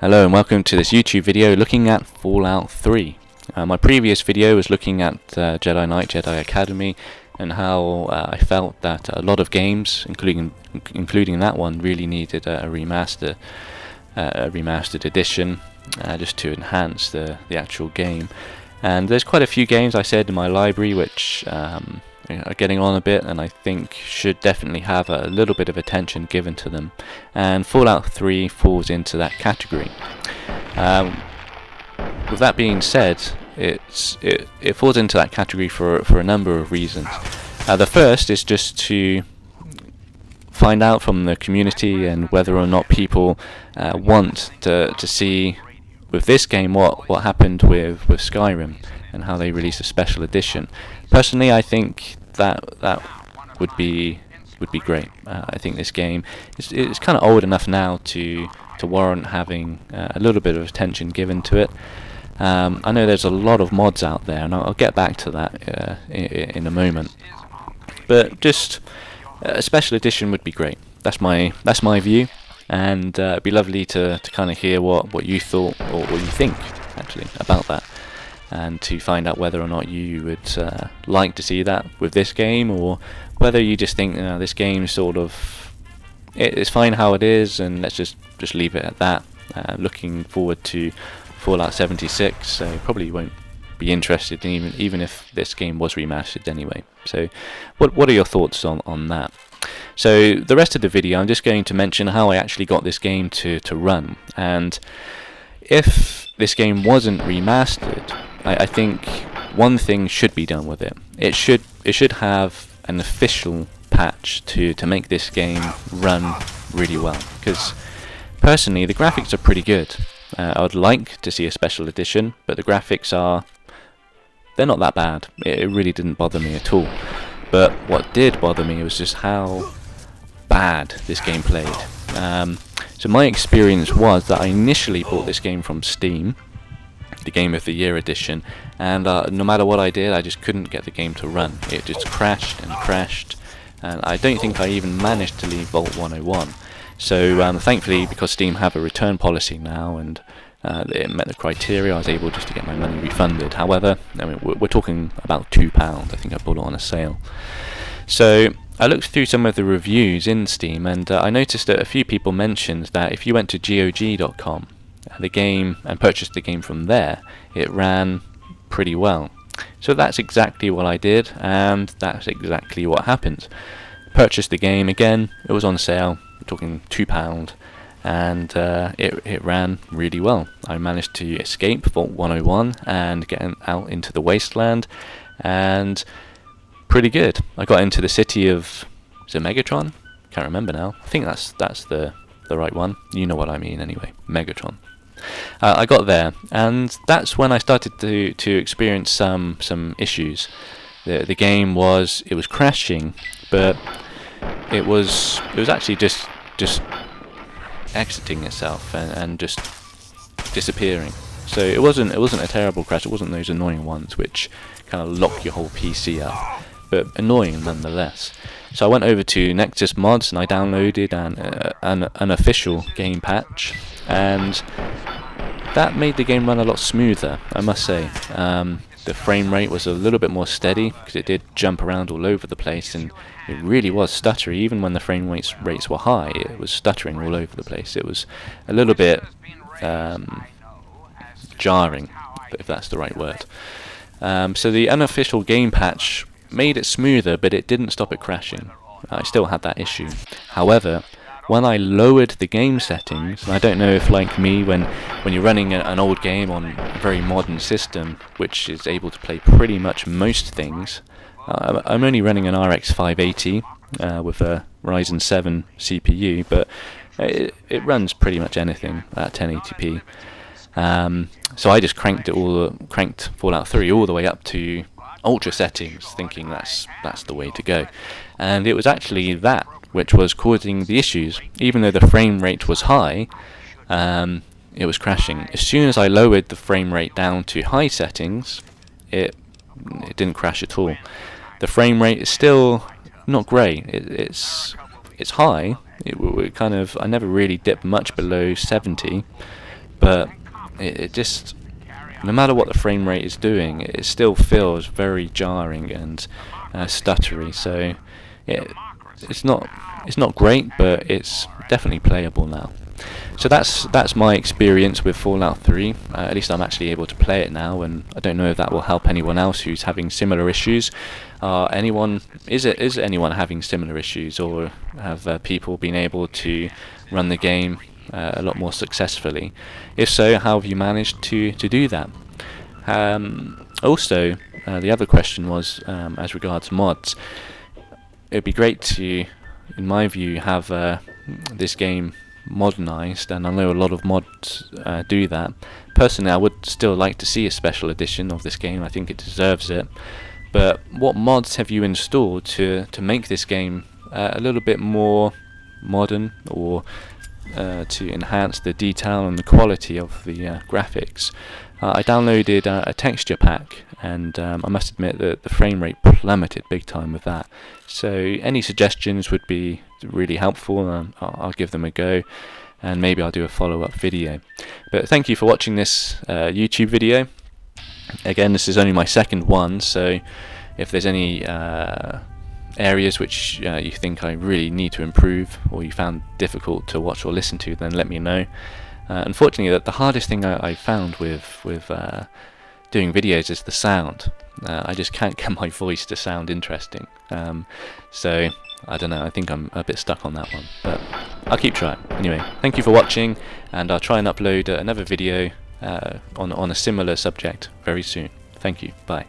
Hello and welcome to this YouTube video looking at Fallout 3. My previous video was looking at Jedi Knight, Jedi Academy, and how I felt that a lot of games, including that one, really needed a remastered edition just to enhance the actual game. And there's quite a few games I said in my library which are getting on a bit, and I think should definitely have a little bit of attention given to them, and Fallout 3 falls into that category. With that being said, it falls into that category for a number of reasons. The first is just to find out from the community and whether or not people want to see with this game what happened with Skyrim and how they released a special edition. Personally, I think that would be great. I think this game is kind of old enough now to warrant having a little bit of attention given to it. I know there's a lot of mods out there, and I'll get back to that in a moment. But just a special edition would be great. That's my view, and it'd be lovely to kind of hear what you thought or what you think actually about that, and to find out whether or not you would like to see that with this game, or whether you just think this game sort of it's fine how it is and let's just leave it at that. Looking forward to Fallout 76, so probably won't be interested in even if this game was remastered anyway. So what are your thoughts on that? So the rest of the video I'm just going to mention how I actually got this game to run, and if this game wasn't remastered, I think one thing should be done with it. It should have an official patch to make this game run really well, because personally the graphics are pretty good. I would like to see a special edition, but the graphics they're not that bad. It really didn't bother me at all. But what did bother me was just how bad this game played. So my experience was that I initially bought this game from Steam, the Game of the Year edition, and no matter what I did, I just couldn't get the game to run. It just crashed and crashed, and I don't think I even managed to leave Vault 101. So thankfully, because Steam have a return policy now, and it met the criteria, I was able just to get my money refunded. However, I mean, we're talking about £2. I think I bought it on a sale. So I looked through some of the reviews in Steam, and I noticed that a few people mentioned that if you went to GOG.com the game and purchased the game from there, it ran pretty well. So that's exactly what I did, and that's exactly what happened. Purchased the game again, it was on sale, we're talking £2, and it ran really well. I managed to escape Vault 101 and get out into the wasteland, and pretty good. I got into the city of, is it Megatron? Can't remember now. I think that's the right one. You know what I mean anyway, Megatron. I got there, and that's when I started to experience some issues. The game was crashing, but it was actually just exiting itself and just disappearing. So it wasn't a terrible crash. It wasn't those annoying ones which kind of lock your whole PC up, but annoying nonetheless. So I went over to Nexus Mods and I downloaded an unofficial game patch, and that made the game run a lot smoother, I must say. The frame rate was a little bit more steady, because it did jump around all over the place, and it really was stuttery. Even when the frame rates were high, it was stuttering all over the place. It was a little bit jarring, if that's the right word. So the unofficial game patch made it smoother, but it didn't stop it crashing. I still had that issue. However, when I lowered the game settings, and I don't know if, like me, when you're running an old game on a very modern system which is able to play pretty much most things, I'm only running an RX 580 with a Ryzen 7 CPU, but it runs pretty much anything at 1080p. So I just cranked Fallout 3 all the way up to ultra settings, thinking that's the way to go. And it was actually that which was causing the issues. Even though the frame rate was high, it was crashing. As soon as I lowered the frame rate down to high settings, it didn't crash at all. The frame rate is still not great. It's high. I never really dipped much below 70, but it just, no matter what the frame rate is doing, it still feels very jarring and stuttery. So it's not great, but it's definitely playable now. So that's my experience with Fallout 3. At least I'm actually able to play it now, and I don't know if that will help anyone else who's having similar issues. Is anyone having similar issues, or have people been able to run the game a lot more successfully? If so, how have you managed to do that? Also, the other question was as regards mods. It'd be great to, in my view, have this game modernized, and I know a lot of mods do that. Personally, I would still like to see a special edition of this game. I think it deserves it. But what mods have you installed to make this game a little bit more modern, or to enhance the detail and the quality of the graphics? I downloaded a texture pack, and I must admit that the frame rate plummeted big time with that. So any suggestions would be really helpful, and I'll give them a go, and maybe I'll do a follow-up video. But thank you for watching this YouTube video. Again, this is only my second one, so if there's any areas which you think I really need to improve, or you found difficult to watch or listen to, then let me know. Unfortunately, the hardest thing I found with doing videos is the sound. I just can't get my voice to sound interesting. So I don't know, I think I'm a bit stuck on that one, but I'll keep trying. Anyway, thank you for watching, and I'll try and upload another video on a similar subject very soon. Thank you, bye.